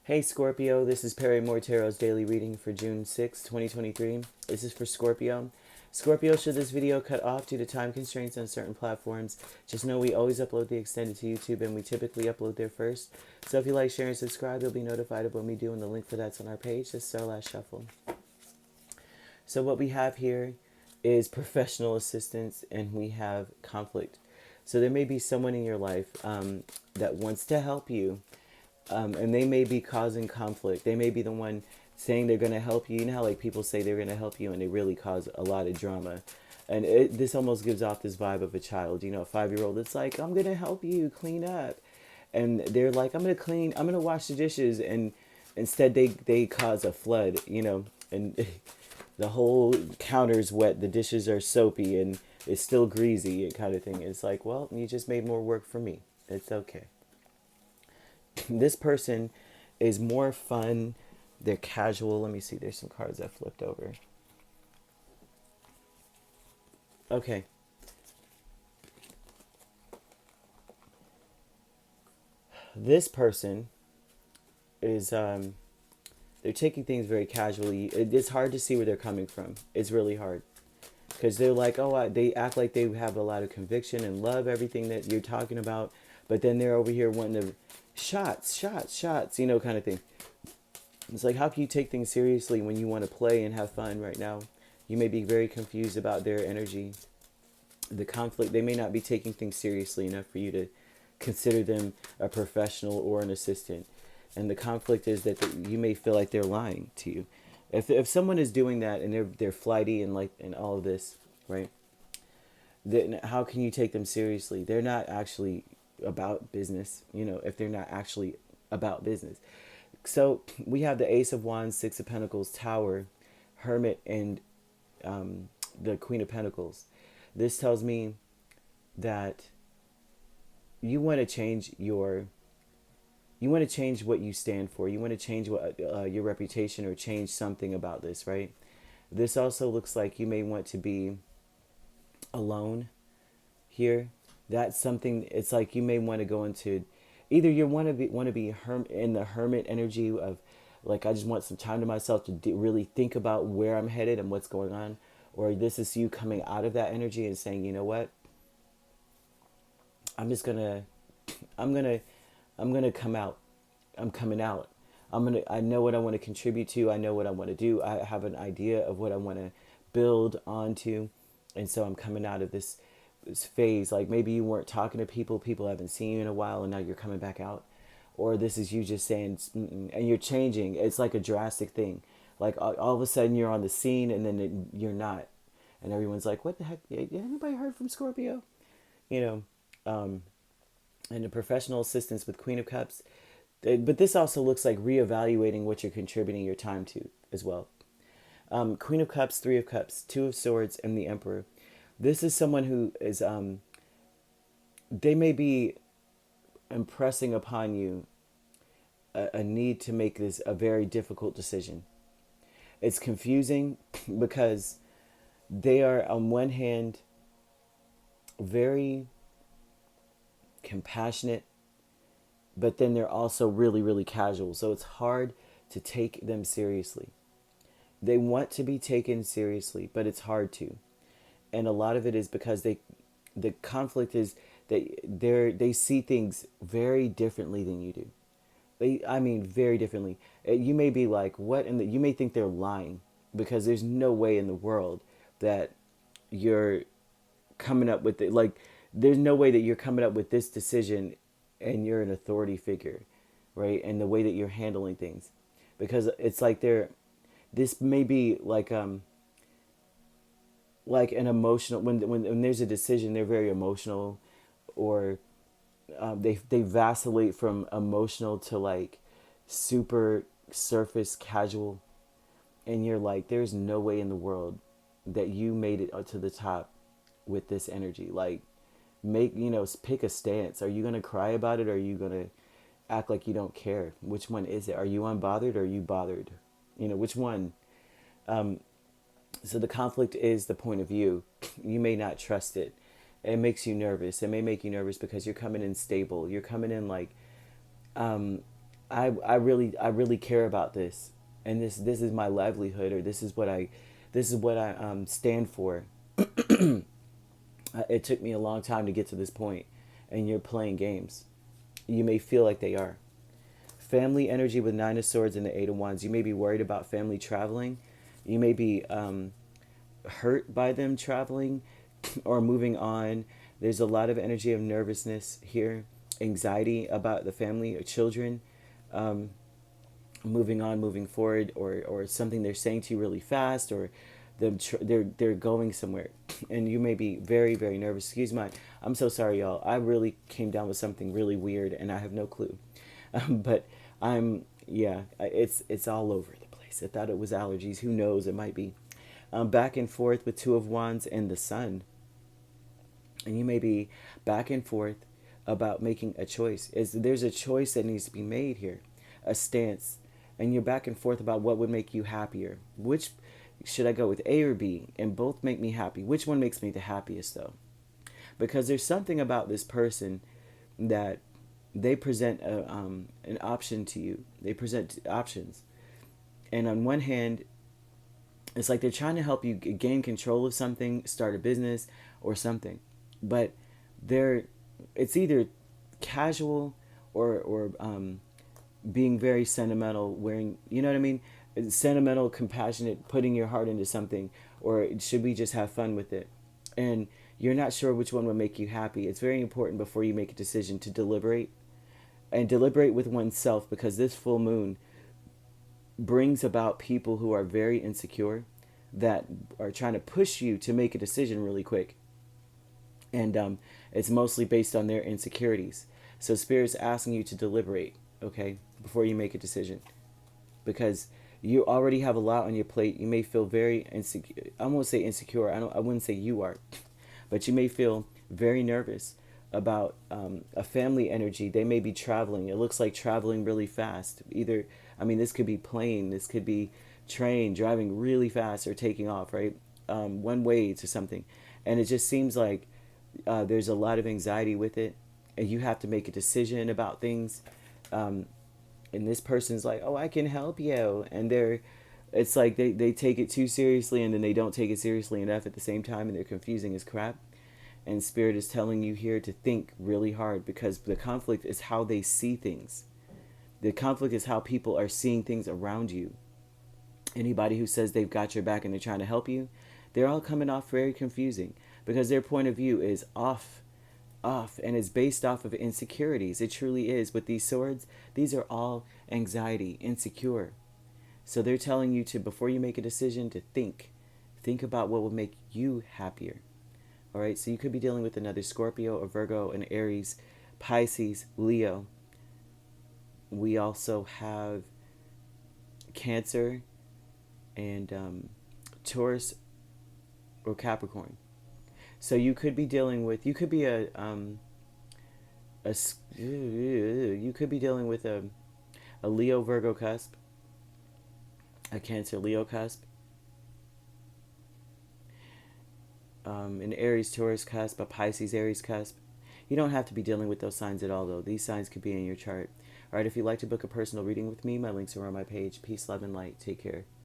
Hey Scorpio, this is Perrymore Tarot's daily reading for June 6, 2023. This is for Scorpio. Scorpio, should this video cut off due to time constraints on certain platforms, just know we always upload the extended to YouTube and we typically upload there first. So if you like, share, and subscribe, you'll be notified of when we do, and the link for that's on our page. This is our last shuffle. So what we have here is professional assistance and we have conflict. So there may be someone in your life that wants to help you, and they may be causing conflict. They may be the one saying they're going to help you. You know how like people say they're going to help you and they really cause a lot of drama. And this almost gives off this vibe of a child. You know, a 5-year-old, it's like, I'm going to help you clean up. And they're like, I'm going to wash the dishes. And instead they cause a flood, you know, and the whole counter's wet. The dishes are soapy and it's still greasy kind of thing. It's like, well, you just made more work for me. It's okay. This person is more fun. They're casual. Let me see. There's some cards I flipped over. Okay. This person is they're taking things very casually. It's hard to see where they're coming from. It's really hard because they're like, oh, they act like they have a lot of conviction and love everything that you're talking about, but then they're over here wanting to shots, you know, kind of thing. It's like, how can you take things seriously when you want to play and have fun right now? You may be very confused about their energy. The conflict, they may not be taking things seriously enough for you to consider them a professional or an assistant. And the conflict is that you may feel like they're lying to you. If someone is doing that and they're flighty and like and all of this, right? Then how can you take them seriously? They're not actually about business, you know, if they're not actually about business. So we have the Ace of Wands, Six of Pentacles, Tower, Hermit, and the Queen of Pentacles. This tells me that you want to change what you stand for. You want to change what your reputation, or change something about this, right? This also looks like you may want to be alone here. That's something. It's like you may want to go into either you want to be in the hermit energy of like, I just want some time to myself to really think about where I'm headed and what's going on, or this is you coming out of that energy and saying, you know what, I'm just gonna I'm gonna I'm gonna come out. I'm coming out. I know what I want to contribute to. I know what I want to do. I have an idea of what I want to build onto. And so I'm coming out of this phase. Like maybe you weren't talking to people haven't seen you in a while, and now you're coming back out. Or this is you just saying, mm-mm, and you're changing. It's like a drastic thing. Like all of a sudden you're on the scene and then you're not. And everyone's like, what the heck? Anybody heard from Scorpio? You know, and the professional assistance with Queen of Cups. But this also looks like reevaluating what you're contributing your time to as well. Queen of Cups, Three of Cups, Two of Swords, and the Emperor. This is someone who is, they may be impressing upon you a need to make this a very difficult decision. It's confusing because they are, on one hand, very compassionate, but then they're also really, really casual. So it's hard to take them seriously. They want to be taken seriously, but it's hard to. And a lot of it is because the conflict is they see things very differently than you do. I mean, very differently. You may be like, what? And you may think they're lying because there's no way in the world that you're coming up with it. Like, there's no way that you're coming up with this decision and you're an authority figure, right? And the way that you're handling things, because it's like this may be like an emotional, when there's a decision, they're very emotional, or they vacillate from emotional to like super surface casual, and you're like, there's no way in the world that you made it to the top with this energy. Like, pick a stance. Are you going to cry about it, or are you going to act like you don't care? Which one is it? Are you unbothered, or are you bothered? Which one? So the conflict is the point of view. You may not trust it. It makes you nervous. It may make you nervous because you're coming in stable. You're coming in like I really care about this, and this is my livelihood, or this is what I stand for. It took me a long time to get to this point, and you're playing games. You may feel like they are. Family energy with Nine of Swords and the Eight of Wands. You may be worried about family traveling. You may be hurt by them traveling or moving on. There's a lot of energy of nervousness here, anxiety about the family or children, moving on, moving forward, or something they're saying to you really fast, or they're going somewhere, and you may be very very nervous. Excuse me, I'm so sorry, y'all. I really came down with something really weird, and I have no clue, but yeah, it's all over the place. I thought it was allergies. Who knows? It might be. Back and forth with Two of Wands and the Sun, and you may be back and forth about making a choice. There's a choice that needs to be made here, a stance, and you're back and forth about what would make you happier. Which should I go with, A or B? And both make me happy. Which one makes me the happiest though? Because there's something about this person that they present an option to you. They present options, and on one hand, it's like they're trying to help you gain control of something, start a business or something. But they're it's either casual or being very sentimental, wearing, you know what I mean? Sentimental, compassionate, putting your heart into something, or should we just have fun with it? And you're not sure which one would make you happy. It's very important before you make a decision to deliberate, and deliberate with oneself, because this full moon brings about people who are very insecure, that are trying to push you to make a decision really quick. And it's mostly based on their insecurities. So Spirit's asking you to deliberate, okay, before you make a decision, because you already have a lot on your plate. You may feel very insecure. I won't say insecure. I wouldn't say you are, but you may feel very nervous about a family energy. They may be traveling. It looks like traveling really fast. Either, I mean, this could be plane, this could be train, driving really fast, or taking off, right? One way to something. And it just seems like there's a lot of anxiety with it, and you have to make a decision about things. And this person's like, oh, I can help you. And it's like they take it too seriously, and then they don't take it seriously enough at the same time, and they're confusing as crap. And Spirit is telling you here to think really hard, because the conflict is how they see things. The conflict is how people are seeing things around you. Anybody who says they've got your back and they're trying to help you, they're all coming off very confusing, because their point of view is off, and it's based off of insecurities. It truly is. With these swords, these are all anxiety, insecure. So they're telling you to, before you make a decision, to think about what will make you happier. All right, so you could be dealing with another Scorpio, a Virgo, an Aries, Pisces, Leo. We also have Cancer and Taurus or Capricorn. So you could be dealing with, you could be you could be dealing with a Leo Virgo cusp, a Cancer Leo cusp, an Aries Taurus cusp, a Pisces Aries cusp. You don't have to be dealing with those signs at all, though. These signs could be in your chart. All right, if you'd like to book a personal reading with me, my links are on my page. Peace, love, and light. Take care.